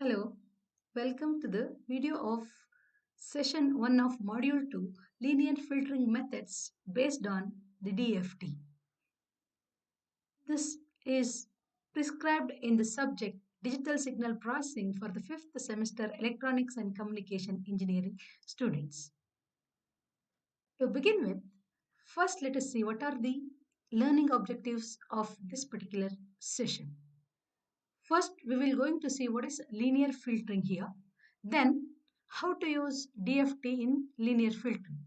Hello, welcome to the video of session 1 of module 2 linear filtering methods based on the DFT. This is prescribed in the subject digital signal processing for the 5th semester electronics and communication engineering students. To begin with, first let us see what are the learning objectives of this particular session. First, we will going to see what is linear filtering here. Then, how to use DFT in linear filtering.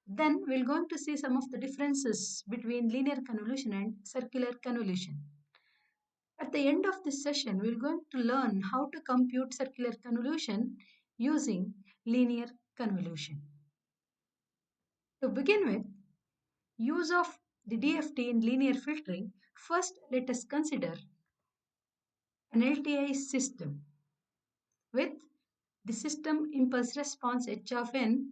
Then, we're going to see some of the differences between linear convolution and circular convolution. At the end of this session, we're going to learn how to compute circular convolution using linear convolution. To begin with, use of the DFT in linear filtering, first let us consider an LTI system with the system impulse response h of n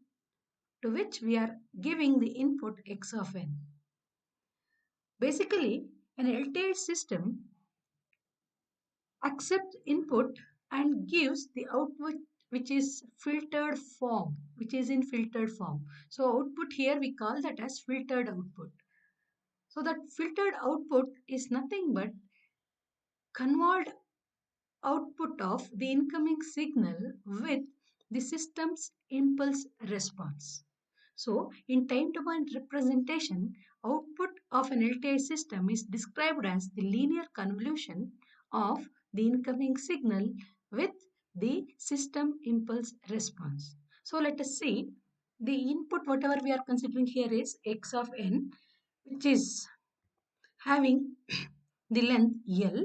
to which we are giving the input x of n. Basically, an LTI system accepts input and gives the output which is filtered form, which is in filtered form. So output here we call that as filtered output. So that filtered output is nothing but convolved output of the incoming signal with the system's impulse response. So, in time-domain representation, output of an LTI system is described as the linear convolution of the incoming signal with the system impulse response. So, let us see the input whatever we are considering here is x of n, which is having the length L.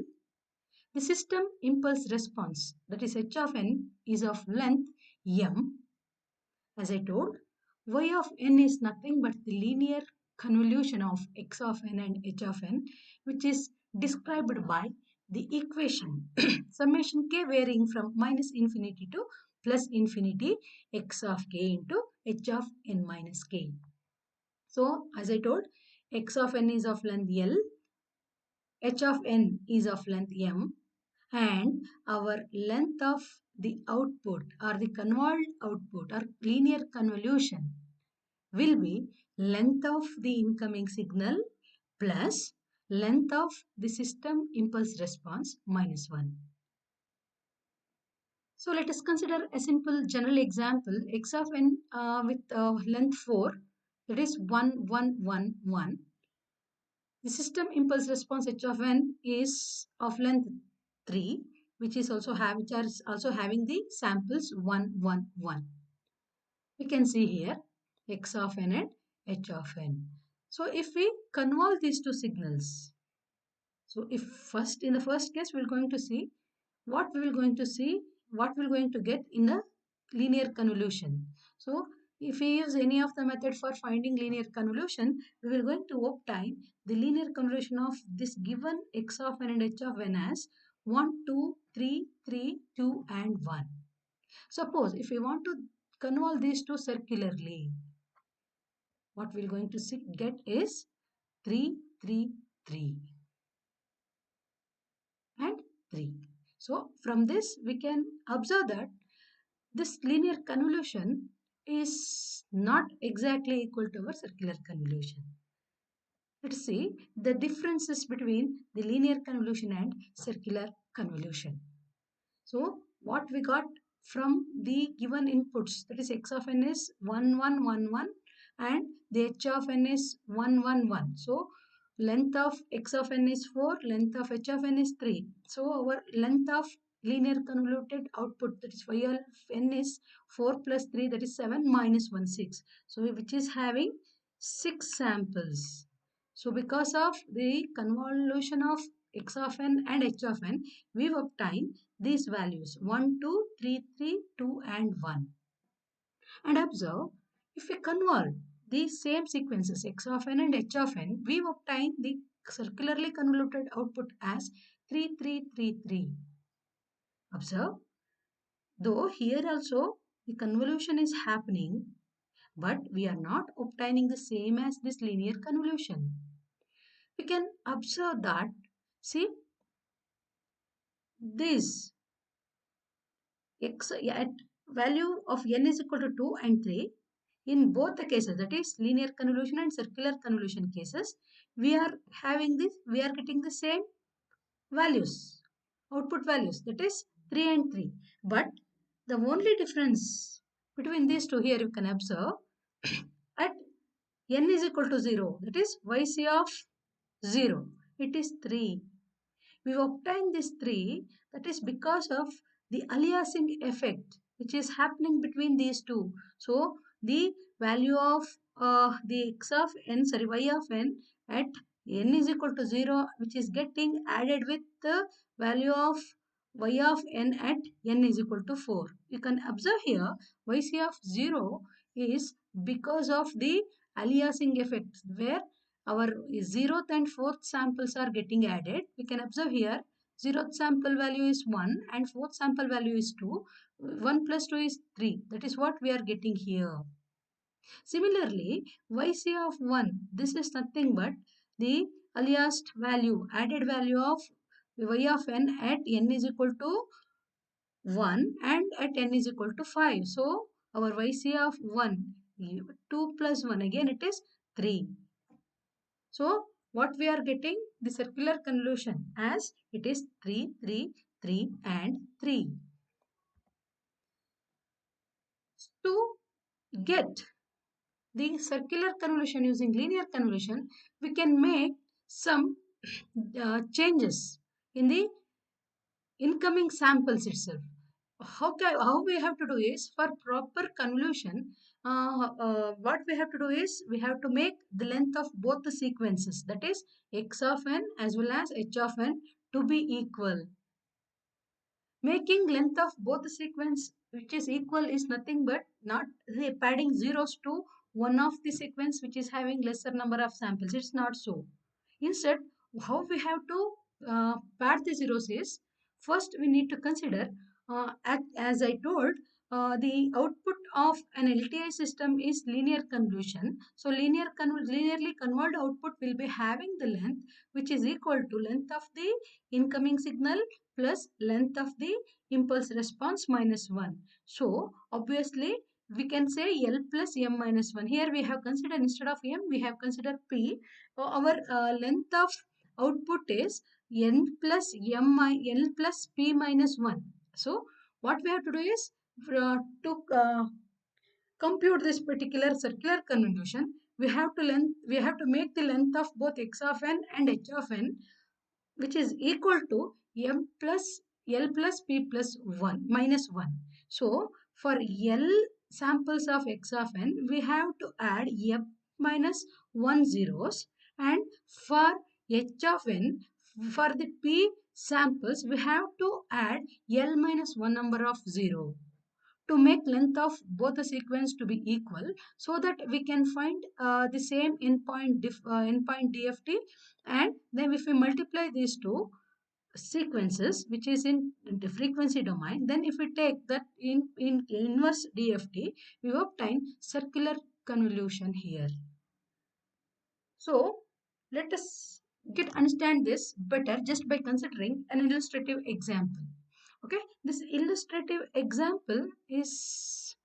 The system impulse response, that is h of n, is of length m. As I told, y of n is nothing but the linear convolution of x of n and h of n, which is described by the equation summation k varying from minus infinity to plus infinity x of k into h of n minus k. So, as I told, x of n is of length L, h of n is of length m, and our length of the output or the convolved output or linear convolution will be length of the incoming signal plus length of the system impulse response minus 1. So let us consider a simple general example x of n with length 4, that is 1 1 1 1. The system impulse response h of n is of length 3, which are also having the samples 1 1 1. We can see here x of n and h of n. So if we convolve these two signals, so if in the first case we're going to see what we're going to get in the linear convolution. So if we use any of the method for finding linear convolution, we will going to obtain the linear convolution of this given x of n and h of n as 1, 2, 3, 3, 2 and 1. Suppose if we want to convolve these two circularly, what we're going to get is 3, 3, 3 and 3. So from this we can observe that this linear convolution is not exactly equal to our circular convolution. Let's see the differences between the linear convolution and circular convolution. So what we got from the given inputs, that is x of n is 1 1 1 1 and the h of n is 1 1 1. So length of x of n is 4, length of h of n is 3. So our length of linear convoluted output, that is y of n is 4 plus 3, that is 7 minus 1 6. So which is having 6 samples. So because of the convolution of x of n and h of n, we've obtained these values 1, 2, 3, 3, 2 and 1. And observe, if we convolve these same sequences x of n and h of n, we obtain the circularly convoluted output as 3, 3, 3, 3. Observe, though here also the convolution is happening, but we are not obtaining the same as this linear convolution. We can observe that, see, this x at value of n is equal to 2 and 3. In both the cases, that is linear convolution and circular convolution cases, we are having this, we are getting the same values, output values, that is 3 and 3. But the only difference between these two here you can observe at n is equal to 0, that is yc of 0, it is 3. We obtain this 3, that is because of the aliasing effect which is happening between these two. So the value of the x of n, sorry, y of n at n is equal to 0, which is getting added with the value of y of n at n is equal to 4. You can observe here yc of 0 is because of the aliasing effect, where our 0th and 4th samples are getting added. We can observe here 0th sample value is 1 and 4th sample value is 2. 1 plus 2 is 3. That is what we are getting here. Similarly, yc of 1, this is nothing but the aliased value, added value of y of n at n is equal to 1 and at n is equal to 5. So, our yc of 1, 2 plus 1, again it is 3. So, what we are getting? The circular convolution as it is 3, 3, 3 and 3. To get the circular convolution using linear convolution, we can make some changes in the incoming samples itself. How we have to do is, for proper convolution, what we have to do is we have to make the length of both the sequences, that is x of n as well as h of n, to be equal. Making length of both the sequence which is equal is nothing but not padding zeros to one of the sequence which is having lesser number of samples. It's not so. Instead, how we have to pad the zeros is, first we need to consider, as I told, the output of an LTI system is linear convolution. So linearly convolved output will be having the length which is equal to length of the incoming signal plus length of the impulse response minus 1. So obviously we can say L plus M minus 1. Here we have considered, instead of M we have considered P. Our length of output is N plus N plus P minus 1. So what we have to do is, to compute this particular circular convolution, we have to make the length of both x of n and h of n, which is equal to m plus L plus P plus 1 minus 1. So for L samples of x of n, we have to add m minus 1 zeros, and for h of n, for the P samples, we have to add L minus 1 number of 0 to make length of both the sequence to be equal, so that we can find the same endpoint DFT. And then if we multiply these two sequences which is in the frequency domain, then if we take that in inverse DFT, we obtain circular convolution here. So let us get understand this better just by considering an illustrative example. Okay, this illustrative example is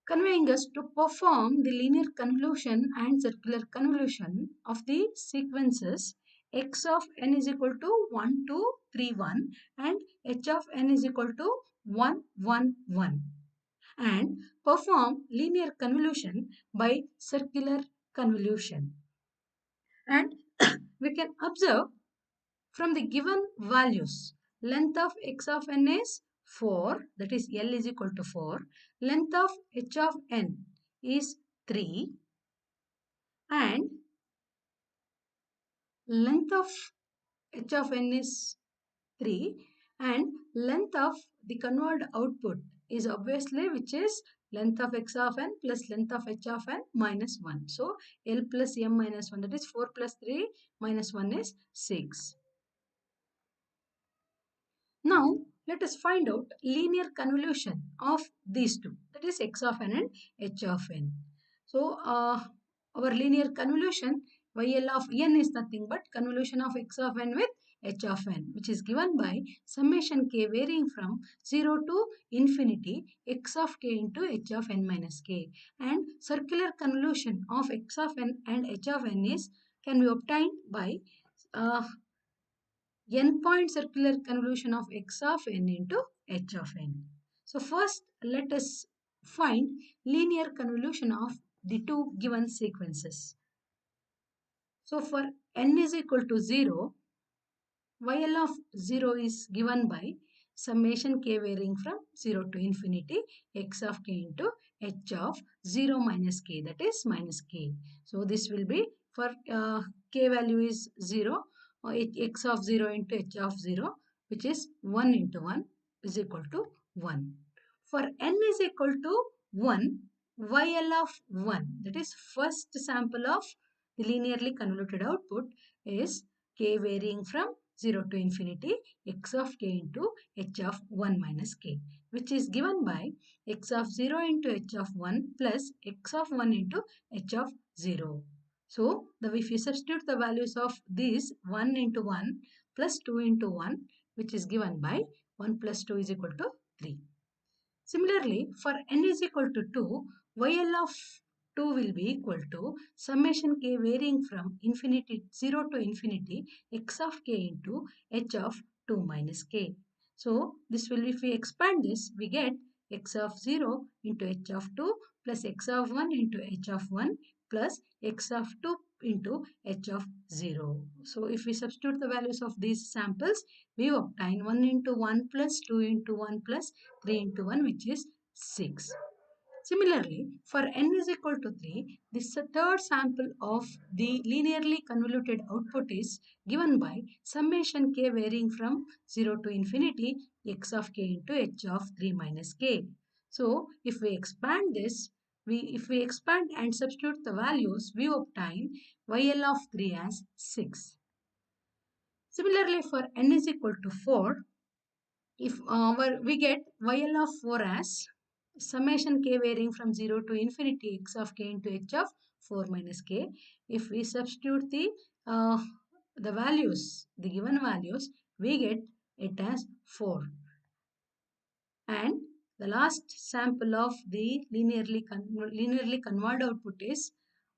conveying us to perform the linear convolution and circular convolution of the sequences x of n is equal to 1, 2, 3, 1 and h of n is equal to 1, 1, 1, and perform linear convolution by circular convolution. And we can observe from the given values, length of x of n is 4, that is L is equal to 4. Length of h of n is 3. And length of h of n is 3. And length of the convolved output is obviously, which is length of x of n plus length of h of n minus 1. So L plus M minus 1, that is 4 plus 3 minus 1 is 6. Now, let us find out linear convolution of these two, that is x of n and h of n. So, our linear convolution YL of n is nothing but convolution of x of n with h of n, which is given by summation k varying from 0 to infinity x of k into h of n minus k. And circular convolution of x of n and h of n can be obtained by uh, n-point circular convolution of x of n into h of n. So first let us find linear convolution of the two given sequences. So for n is equal to 0, YL of 0 is given by summation k varying from 0 to infinity x of k into h of 0 minus k, that is minus k. So this will be for k value is 0, x of 0 into h of 0, which is 1 into 1 is equal to 1. For n is equal to 1, YL of 1, that is first sample of the linearly convoluted output, is k varying from 0 to infinity x of k into h of 1 minus k, which is given by x of 0 into h of 1 plus x of 1 into h of 0. So, if you substitute the values of these 1 into 1 plus 2 into 1, which is given by 1 plus 2 is equal to 3. Similarly, for n is equal to 2, YL of 2 will be equal to summation k varying from infinity 0 to infinity x of k into h of 2 minus k. So, this will, if we expand this, we get x of 0 into h of 2 plus x of 1 into h of 1 plus x of 2 into h of 0. So, if we substitute the values of these samples, we obtain 1 into 1 plus 2 into 1 plus 3 into 1, which is 6. Similarly, for n is equal to 3, this third sample of the linearly convoluted output is given by summation k varying from 0 to infinity x of k into h of 3 minus k. So, if we expand this, if we expand and substitute the values, we obtain YL of 3 as 6. Similarly, for n is equal to 4, if we get YL of 4 as summation k varying from 0 to infinity x of k into h of 4 minus k. If we substitute the values, the given values, we get it as 4. And the last sample of the linearly convolved output is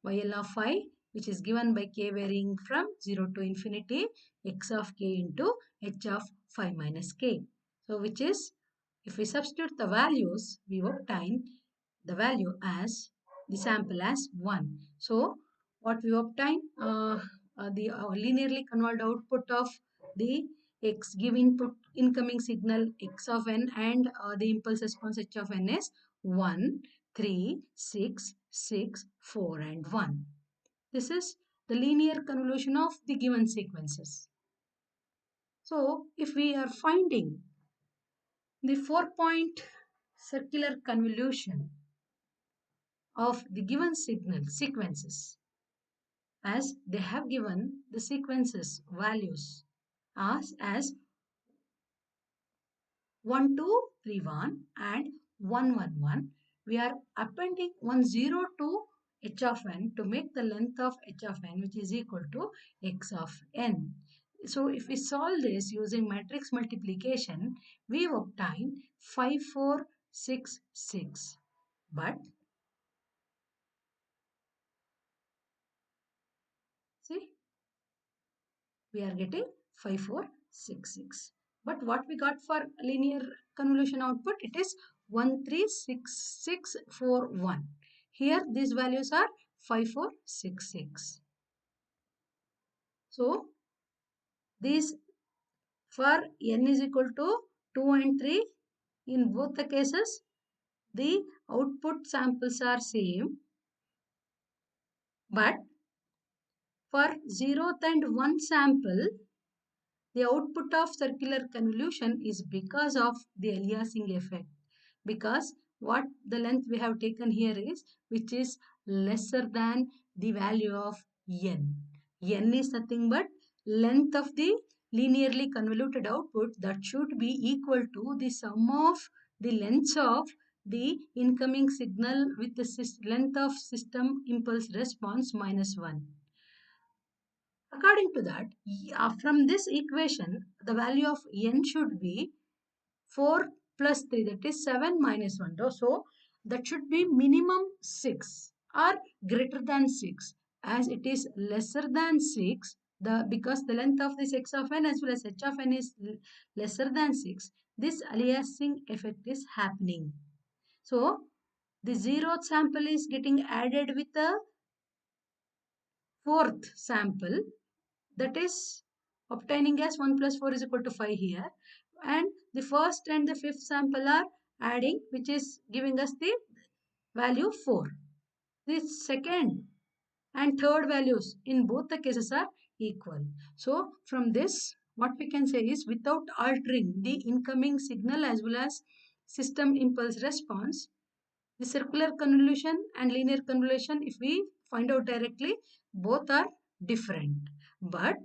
YL of 5, which is given by k varying from 0 to infinity x of k into h of 5 minus k. So, which is, if we substitute the values, we obtain the value as the sample as 1. So, what we obtain, the linearly convolved output of the x give input incoming signal x of n and the impulse response h of n is 1, 3, 6, 6, 4 and 1. This is the linear convolution of the given sequences. So, if we are finding the 4-point circular convolution of the given signal sequences, as they have given the sequences values as 1 2 3 1 and 1 1 1, we are appending 1 0 to h of n to make the length of h of n, which is equal to x of n. So if we solve this using matrix multiplication, we obtain 5 4 6 6. But see, we are getting 5 4 6 6. But what we got for linear convolution output, it is 1 3 6 6 4 1. Here these values are 5 4 6 6. So these, for n is equal to 2 and 3, in both the cases the output samples are same, but for 0th and 1 sample, the output of circular convolution is because of the aliasing effect. Because what the length we have taken here is, which is lesser than the value of n. N is nothing but length of the linearly convoluted output that should be equal to the sum of the lengths of the incoming signal with the length of system impulse response minus 1. According to that, from this equation, the value of n should be 4 plus 3, that is 7 minus 1. So that should be minimum 6 or greater than 6. As it is lesser than 6, because the length of this x of n as well as h of n is lesser than 6, this aliasing effect is happening. So the zeroth sample is getting added with the fourth sample, that is obtaining as 1 plus 4 is equal to 5 here, and the first and the fifth sample are adding, which is giving us the value 4. The second and third values in both the cases are equal. So from this, what we can say is, without altering the incoming signal as well as system impulse response, the circular convolution and linear convolution, if we find out directly, both are different. But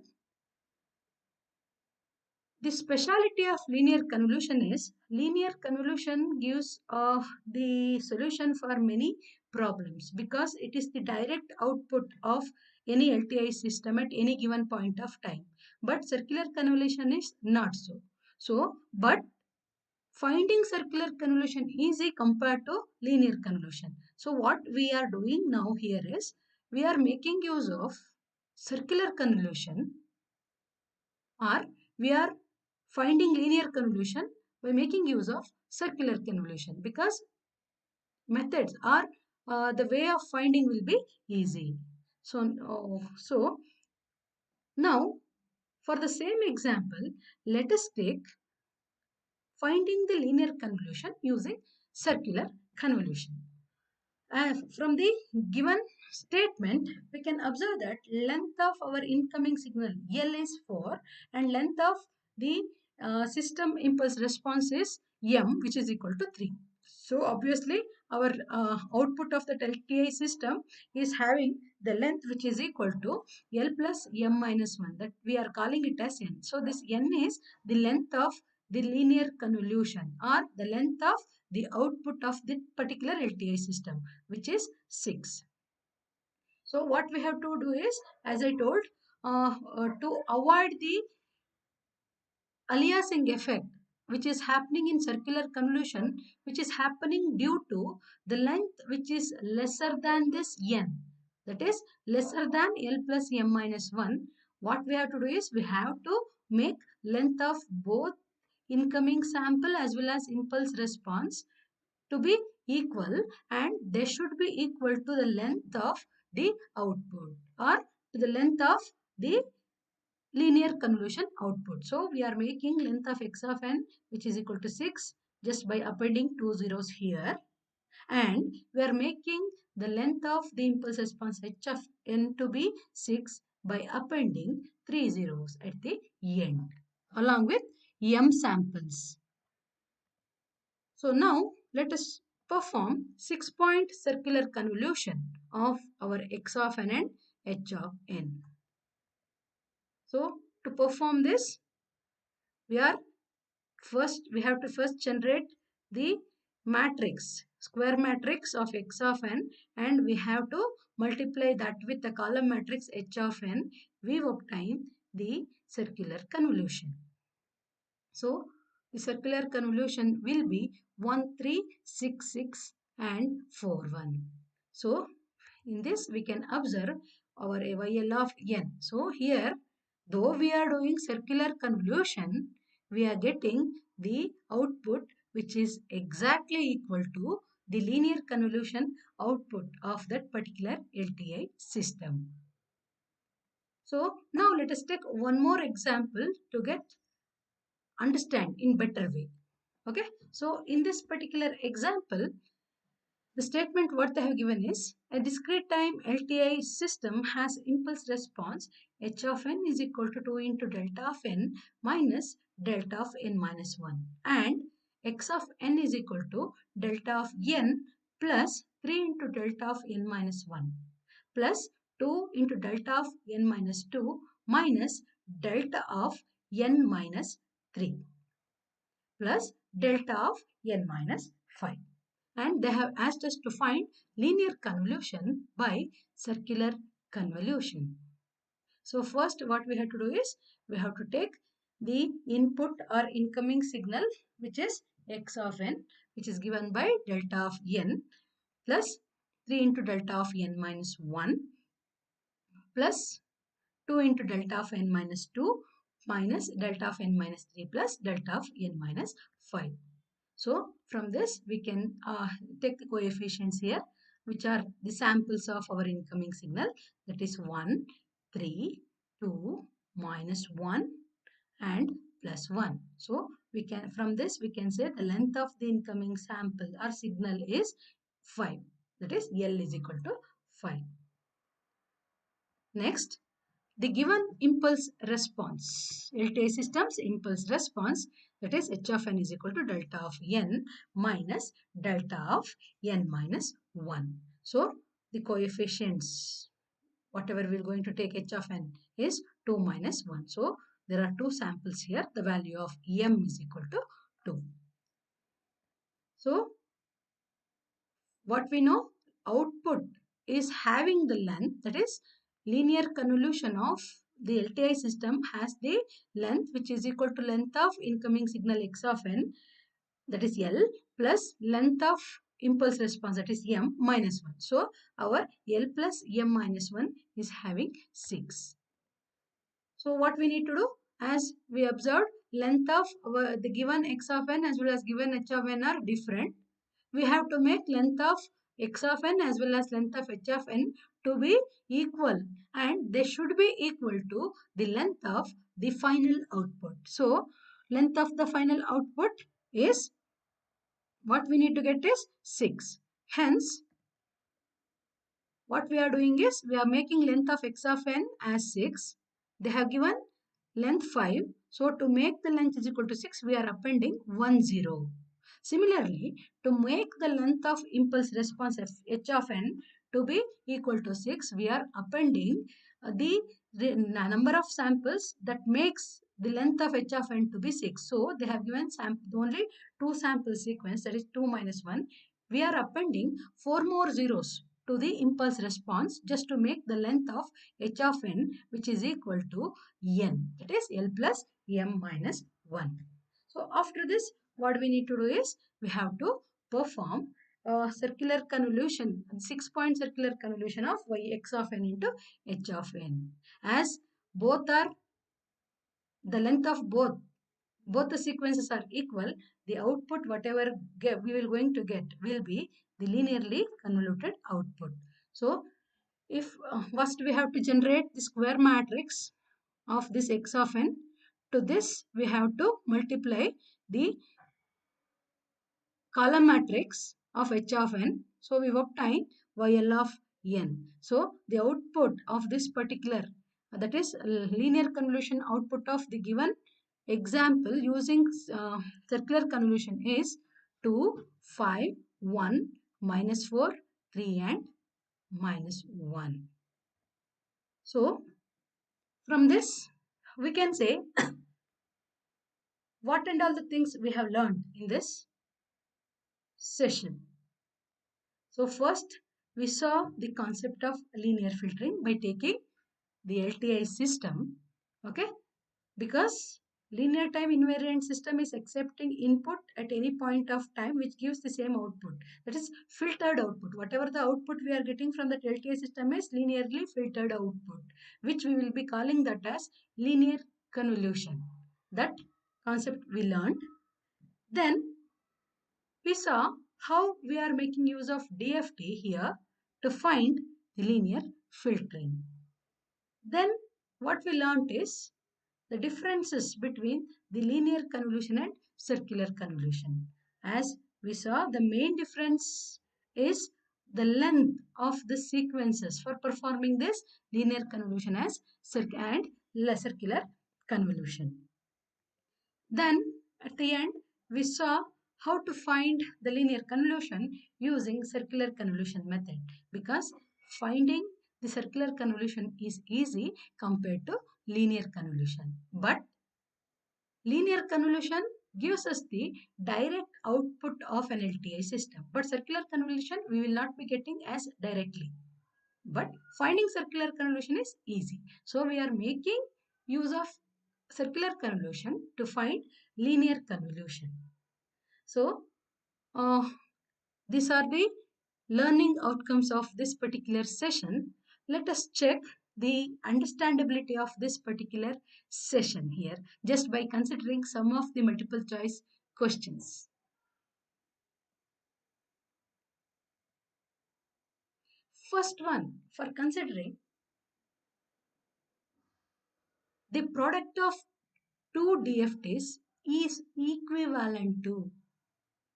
the speciality of linear convolution is, linear convolution gives the solution for many problems because it is the direct output of any LTI system at any given point of time. But circular convolution is not so. But finding circular convolution easy compared to linear convolution. So what we are doing now here is, we are making use of circular convolution, or we are finding linear convolution by making use of circular convolution, because methods or the way of finding will be easy. So now for the same example, let us take finding the linear convolution using circular convolution. From the given statement, we can observe that length of our incoming signal L is 4 and length of the system impulse response is M, which is equal to 3. So obviously our output of the LTI system is having the length which is equal to L plus M minus 1, that we are calling it as N. So this N is the length of the linear convolution, or the length of the output of the particular LTI system, which is 6. So what we have to do is, as I told, to avoid the aliasing effect which is happening in circular convolution, which is happening due to the length which is lesser than this n, that is lesser than L plus M minus 1. What we have to do is, we have to make length of both incoming sample as well as impulse response to be equal, and they should be equal to the length of the output, or to the length of the linear convolution output. So we are making length of x of n which is equal to 6 just by appending 2 zeros here, and we are making the length of the impulse response h of n to be 6 by appending 3 zeros at the end along with m samples. So now let us perform 6-point circular convolution of our x of n and h of n. So to perform this, we have to first generate the matrix, square matrix of x of n, and we have to multiply that with the column matrix h of n. We obtain the circular convolution. So the circular convolution will be 1, 3, 6, 6 and 4, 1. So in this we can observe our AYL of n. So here, though we are doing circular convolution, we are getting the output which is exactly equal to the linear convolution output of that particular LTI system. So now let us take one more example to get understand in better way. Okay, so in this particular example, the statement what they have given is, a discrete time LTI system has impulse response h of n is equal to 2 into delta of n minus delta of n minus 1, and x of n is equal to delta of n plus 3 into delta of n minus 1 plus 2 into delta of n minus 2 minus delta of n minus 3 plus delta of n minus 5. And they have asked us to find linear convolution by circular convolution. So first what we have to do is we have to take the input or incoming signal, which is x of n, which is given by delta of n plus 3 into delta of n minus 1 plus 2 into delta of n minus 2 minus delta of n minus 3 plus delta of n minus 5. So from this we can take the coefficients here, which are the samples of our incoming signal, that is 1, 3, 2, minus 1 and plus 1. So we can, from this we can say the length of the incoming sample or signal is 5, that is L is equal to 5. Next, the given impulse response, LTI system's impulse response, that is h of n is equal to delta of n minus delta of n minus 1. So the coefficients, whatever we are going to take h of n is 2 minus 1. So there are two samples here. The value of m is equal to 2. So what we know, output is having the length, that is linear convolution of the LTI system has the length which is equal to length of incoming signal x of n, that is L, plus length of impulse response, that is m minus 1. So our L plus m minus 1 is having 6. So what we need to do, as we observed, length of the given x of n as well as given h of n are different. We have to make length of x of n as well as length of h of n to be equal, and they should be equal to the length of the final output. So length of the final output is, what we need to get is 6. Hence what we are doing is we are making length of x of n as 6. They have given length 5. So to make the length is equal to 6, we are appending 1 0. Similarly, to make the length of impulse response h of n to be equal to 6, we are appending the number of samples that makes the length of h of n to be 6. So they have given only 2 sample sequence, that is 2 minus 1. We are appending 4 more zeros to the impulse response just to make the length of h of n, which is equal to n, that is L plus m minus 1. So after this, what we need to do is we have to perform a circular convolution, 6-point circular convolution of y x of n into h of n. As both are, the length of both the sequences are equal, the output whatever we will going to get will be the linearly convoluted output. So if first we have to generate the square matrix of this x of n, to this we have to multiply the column matrix of h of n. So we obtain YL of n. So the output of this particular, that is linear convolution output of the given example using circular convolution is 2, 5, 1, minus 4, 3 and minus 1. So from this we can say what and all the things we have learned in this session. So first we saw the concept of linear filtering by taking the LTI system, okay, because linear time invariant system is accepting input at any point of time which gives the same output, that is filtered output. Whatever the output we are getting from the LTI system is linearly filtered output, which we will be calling that as linear convolution. That concept we learned. Then we saw how we are making use of DFT here to find the linear filtering. Then what we learned is the differences between the linear convolution and circular convolution. As we saw, the main difference is the length of the sequences for performing this linear convolution as and circular convolution. Then at the end, we saw how to find the linear convolution using circular convolution method, because finding the circular convolution is easy compared to linear convolution. But linear convolution gives us the direct output of an LTI system. But circular convolution we will not be getting as directly. But finding circular convolution is easy. So we are making use of circular convolution to find linear convolution. So uh, these are the learning outcomes of this particular session. Let us check the understandability of this particular session here just by considering some of the multiple choice questions. First one, for considering the product of two DFTs is equivalent to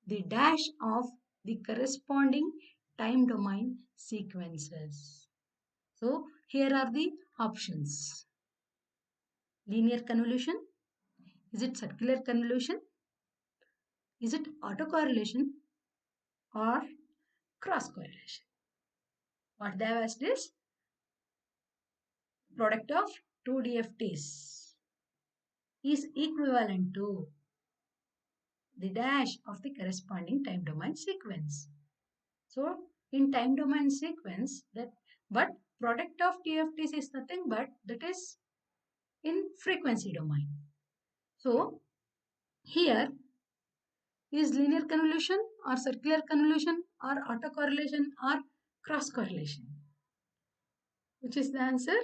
the dash of the corresponding time domain sequences. So here are the options. Linear convolution. Is it circular convolution? Is it autocorrelation or cross correlation? What they have asked is product of two DFTs is equivalent to the dash of the corresponding time domain sequence. So in time domain sequence but product of TFTs is nothing but that is in frequency domain. So here is linear convolution or circular convolution or autocorrelation or cross correlation. Which is the answer?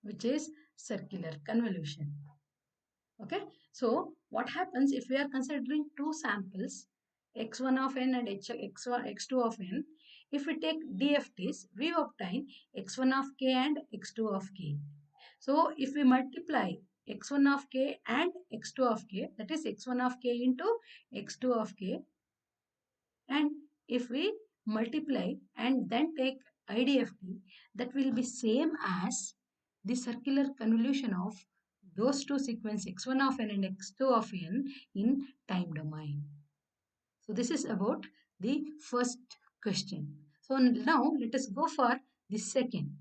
Which is circular convolution. Okay. So what happens if we are considering two samples x1 of n and x1, x2 of n? If we take DFTs, we obtain x1 of k and x2 of k. So if we multiply x1 of k and x2 of k, that is x1 of k into x2 of k, and if we multiply and then take IDFT, that will be same as the circular convolution of those two sequences x1 of n and x2 of n in time domain. So this is about the first question. So now let us go for the second.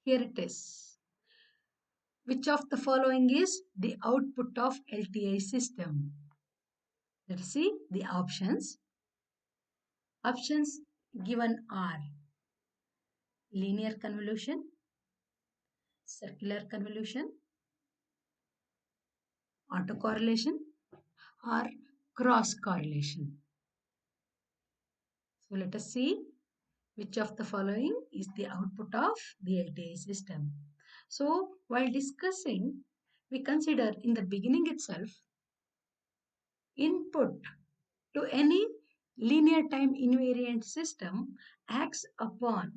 Here it is. Which of the following is the output of LTI system? Let's see the options. Options given are linear convolution, circular convolution, autocorrelation, or cross correlation. So let us see which of the following is the output of the LTI system. So while discussing, we consider in the beginning itself input to any linear time invariant system acts upon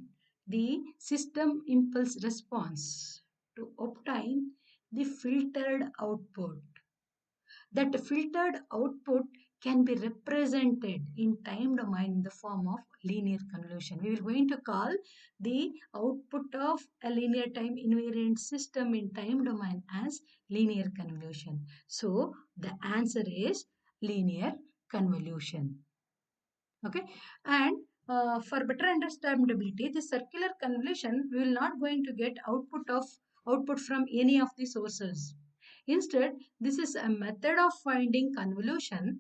the system impulse response to obtain the filtered output. That filtered output can be represented in time domain in the form of linear convolution. We are going to call the output of a linear time invariant system in time domain as linear convolution. So the answer is linear convolution. Okay, and for better understandability, the circular convolution we will not going to get output from any of the sources. Instead, this is a method of finding convolution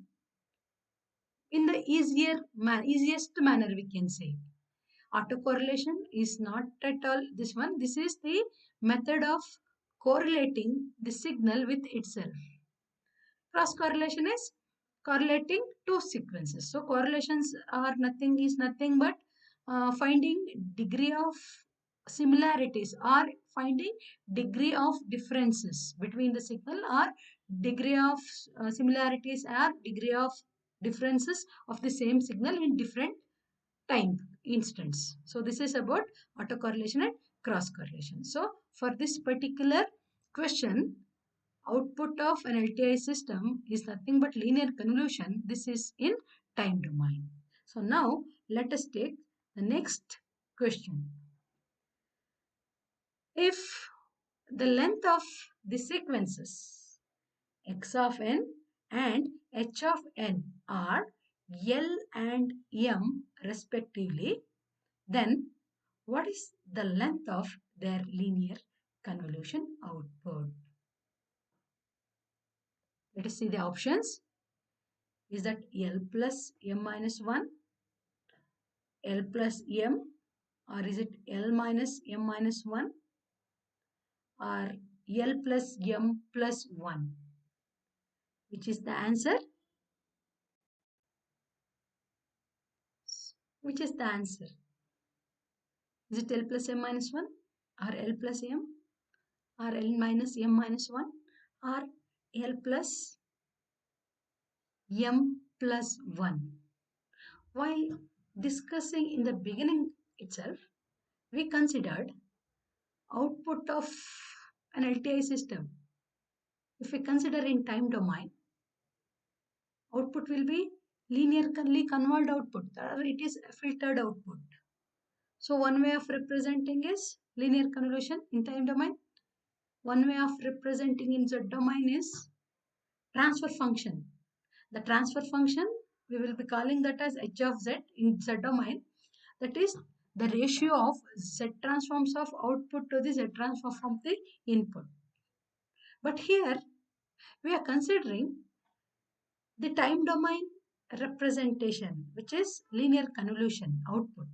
in the easiest manner we can say. Autocorrelation is not at all this one. This is the method of correlating the signal with itself. Cross correlation is correlating two sequences. So correlations are nothing but finding degree of similarities or finding degree of differences between the signal or degree of similarities or degree of differences of the same signal in different time instants. So this is about autocorrelation and cross correlation. So for this particular question, output of an LTI system is nothing but linear convolution. This is in time domain. So now let us take the next question. If the length of the sequences x of n and h of n are L and M respectively, then what is the length of their linear convolution output? Let us see the options. Is that L plus M minus 1, L plus M, or is it L minus M minus 1 or L plus M plus 1? Which is the answer? Which is the answer? Is it L plus M minus 1 or L plus M or L minus M minus 1 or L plus M plus 1? While discussing in the beginning itself, we considered output of an LTI system. If we consider in time domain, output will be linearly convolved output, or it is filtered output. So one way of representing is linear convolution in time domain. One way of representing in Z domain is transfer function. The transfer function, we will be calling that as h of z in Z domain. That is the ratio of Z transforms of output to the Z transform of the input. But here we are considering the time domain representation, which is linear convolution output.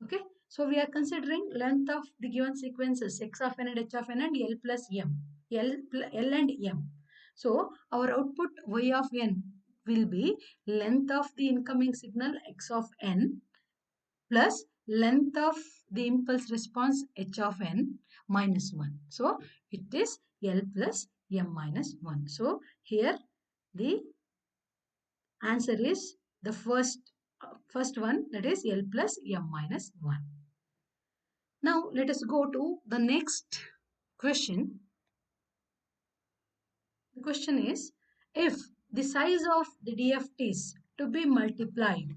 Okay, so we are considering length of the given sequences x of n and h of n and L plus m, L and m. So our output y of n will be length of the incoming signal x of n plus length of the impulse response h of n minus 1. So it is L plus m minus 1. So here the answer is the first one, that is L plus m minus 1. Now let us go to the next question. The question is, if the size of the DFTs to be multiplied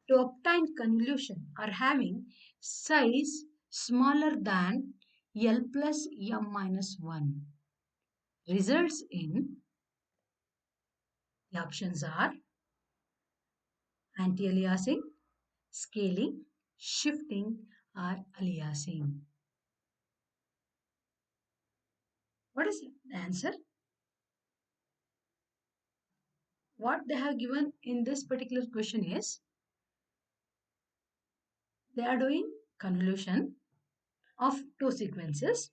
to obtain convolution are having size smaller than L plus m minus 1, results in, the options are anti-aliasing, scaling, shifting, or aliasing. What is the answer? What they have given in this particular question is, they are doing convolution of two sequences,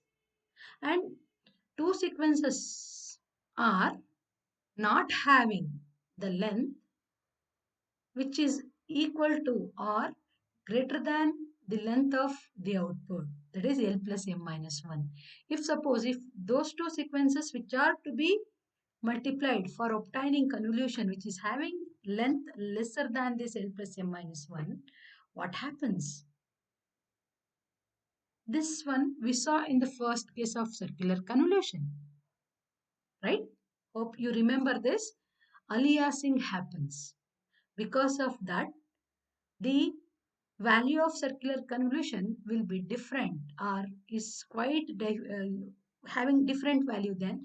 and two sequences are not having the length which is equal to or greater than the length of the output, that is L plus m minus 1. If suppose if those two sequences which are to be multiplied for obtaining convolution which is having length lesser than this L plus m minus 1, what happens? This one we saw in the first case of circular convolution, right? Hope you remember this. Aliasing happens. Because of that, the value of circular convolution will be different or is quite having different value than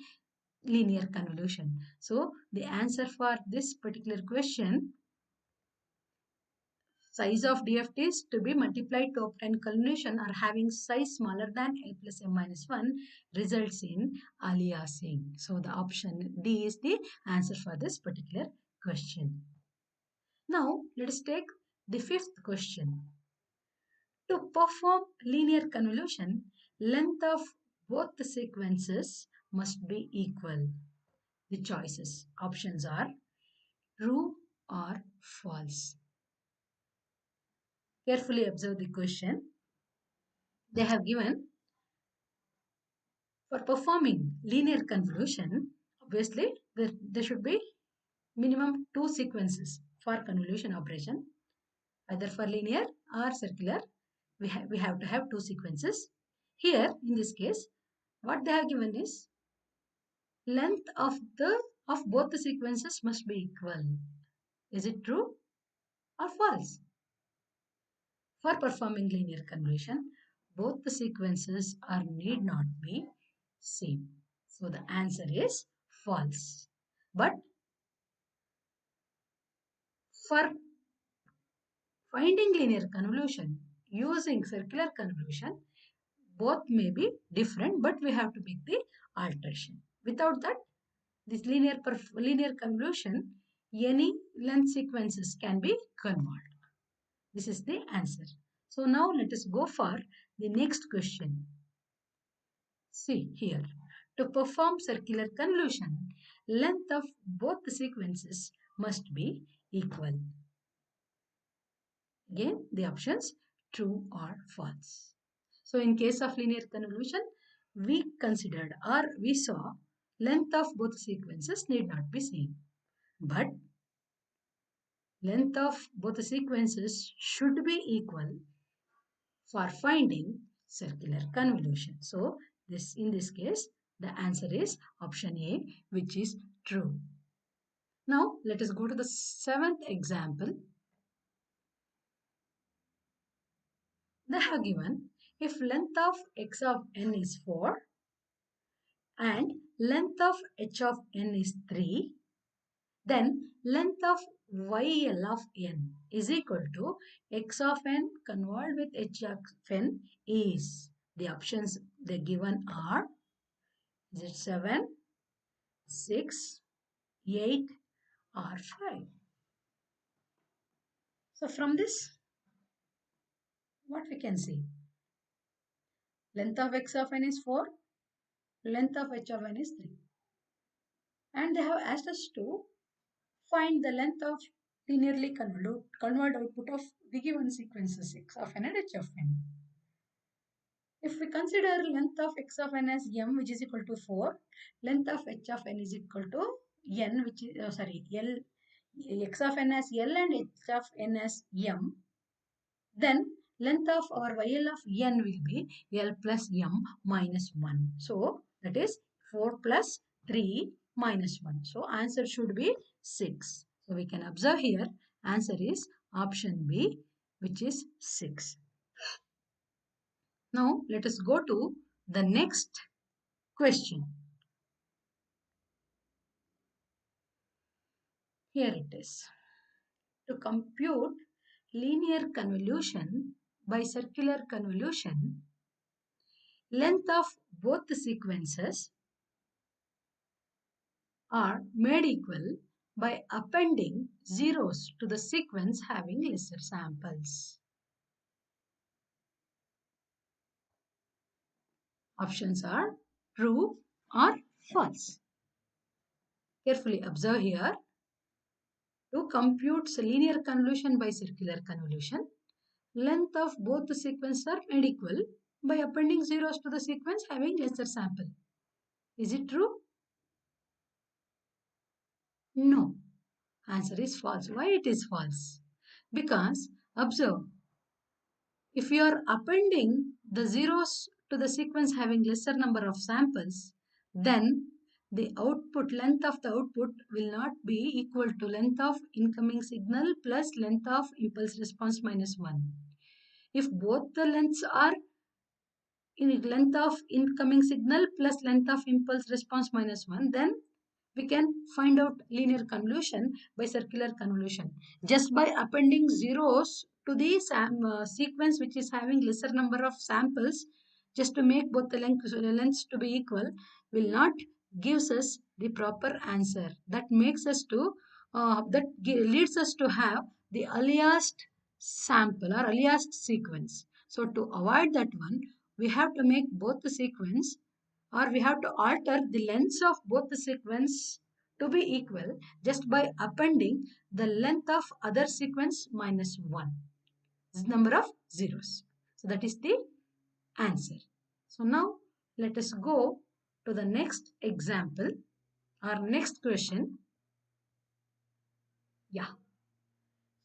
linear convolution. So the answer for this particular question, size of DFTs to be multiplied to obtain convolution are having size smaller than L plus m minus 1, results in aliasing. So the option D is the answer for this particular question. Now let us take the fifth question. To perform linear convolution, length of both the sequences must be equal. The choices, options are true or false. Carefully observe the question. They have given, for performing linear convolution, obviously there should be minimum two sequences for convolution operation, either for linear or circular. We have to have two sequences. Here in this case, what they have given is length of both the sequences must be equal. Is it true or false? For performing linear convolution, both the sequences are need not be same. So the answer is false. But for finding linear convolution using circular convolution, both may be different, but we have to make the alteration. Without that, this linear convolution, any length sequences can be convolved. This is the answer. So now let us go for the next question. See here. To perform circular convolution, length of both the sequences must be equal. Again, the options true or false. So in case of linear convolution, we considered or we saw length of both sequences need not be same. But length of both the sequences should be equal for finding circular convolution. So this in this case, the answer is option A, which is true. Now let us go to the seventh example. They have given if length of x of n is 4 and length of h of n is 3, then length of yl of n is equal to x of n convolved with h of n is. The options they given are, is it 7, 6, 8 or 5? So from this, what we can see? Length of x of n is 4, length of h of n is 3. And they have asked us to find the length of linearly convolved output of the given sequences x of n and h of n. If we consider length of x of n as m, which is equal to 4, length of h of n is equal to n, which is l, x of n as l and h of n as m, then length of our yl of n will be l plus m minus 1. So that is 4 plus 3 minus 1. So answer should be 6. So we can observe here answer is option B, which is 6. Now let us go to the next question. Here it is. To compute linear convolution by circular convolution, length of both the sequences are made equal by appending zeros to the sequence having lesser samples. Options are true or false. Carefully observe here. To compute linear convolution by circular convolution, length of both the sequences are made equal by appending zeros to the sequence having lesser sample. Is it true? No. Answer is false. Why it is false? Because observe, if you are appending the zeros to the sequence having lesser number of samples, then the output, length of the output will not be equal to length of incoming signal plus length of impulse response minus 1. If both the lengths are in length of incoming signal plus length of impulse response minus 1, then we can find out linear convolution by circular convolution just by appending zeros to the sequence which is having lesser number of samples, just to make both the lengths to be equal, will not gives us the proper answer. That makes us to leads us to have the earliest sample or earliest sequence. So to avoid that one, we have to make both the sequence, or we have to alter the lengths of both the sequence to be equal just by appending the length of other sequence minus 1. This is number of zeros. So that is the answer. So now let us go to the next example or next question. Yeah.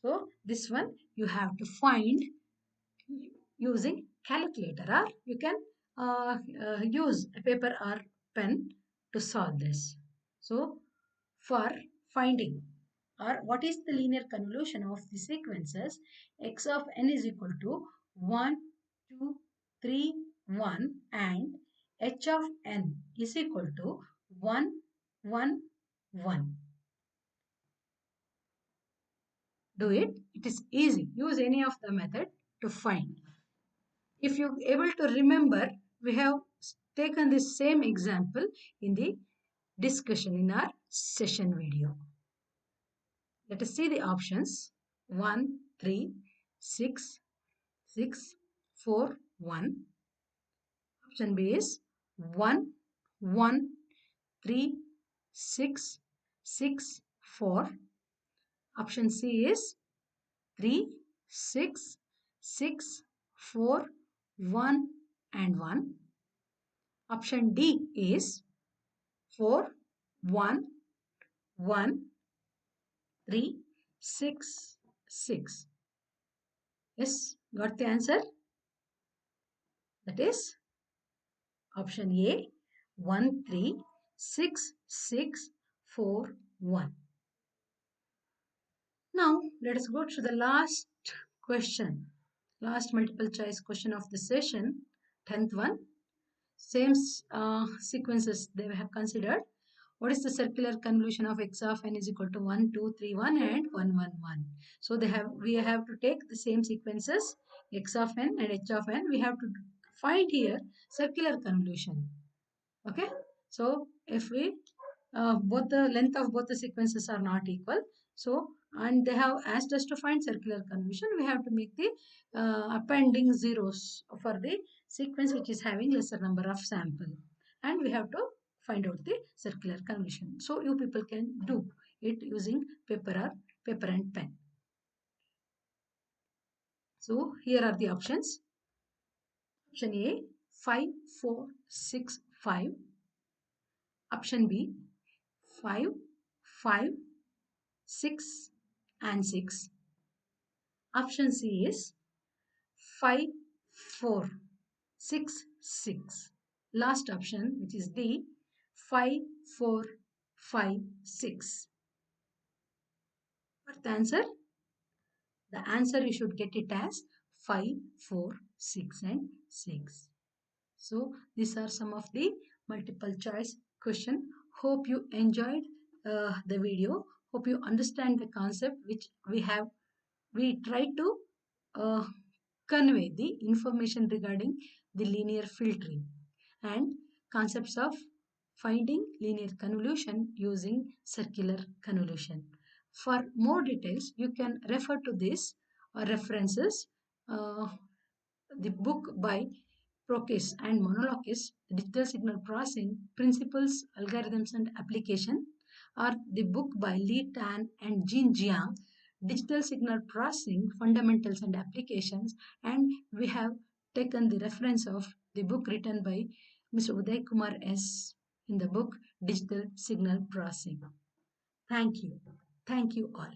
So this one you have to find using calculator, or you can use a paper or pen to solve this. So for finding or what is the linear convolution of the sequences x of n is equal to 1, 2, 3, 1 and h of n is equal to 1, 1, 1. Do it. It is easy. Use any of the method to find. If you able to remember, we have taken the same example in the discussion in our session video. Let us see the options 1, 3, 6, 6, 4, 1. Option B is 1, 1, 3, 6, 6, 4. Option C is 3, 6, 6, 4, 1 and 1. Option D is 4, 1, 1, 3, 6, 6. Yes, got the answer? That is option A, 1, 3, 6, 6, 4, 1. Now, let us go to the last question. Last multiple choice question of the session, 10th one. Same sequences they have considered. What is the circular convolution of x of n is equal to 1, 2, 3, 1 and 1, 1, 1. So we have to take the same sequences x of n and h of n. We have to find here circular convolution. Okay. So if we both the length of both the sequences are not equal. So and they have asked us to find circular convolution. We have to make the appending zeros for the sequence which is having lesser number of sample, and we have to find out the circular convolution. So you people can do it using paper and pen. So here are the options. Option A, 5, 4, 6, 5. Option B, 5, 5, 6 and 6. Option C is 5, 4, 6, 6. Last option, which is D, 5, 4, 5, 6. What's the answer? The answer you should get it as 5, 4, 6 and 6. So these are some of the multiple choice question. Hope you enjoyed the video. Hope you understand the concept which we try to convey the information regarding the linear filtering and concepts of finding linear convolution using circular convolution. For more details, you can refer to this references, the book by Prokes and Monolokis, Digital Signal Processing, Principles, Algorithms and Application, or the book by Li Tan and Jin Jiang, Digital Signal Processing, Fundamentals and Applications, and we have taken the reference of the book written by Mr. Uday Kumar S. in the book Digital Signal Processing. Thank you. Thank you all.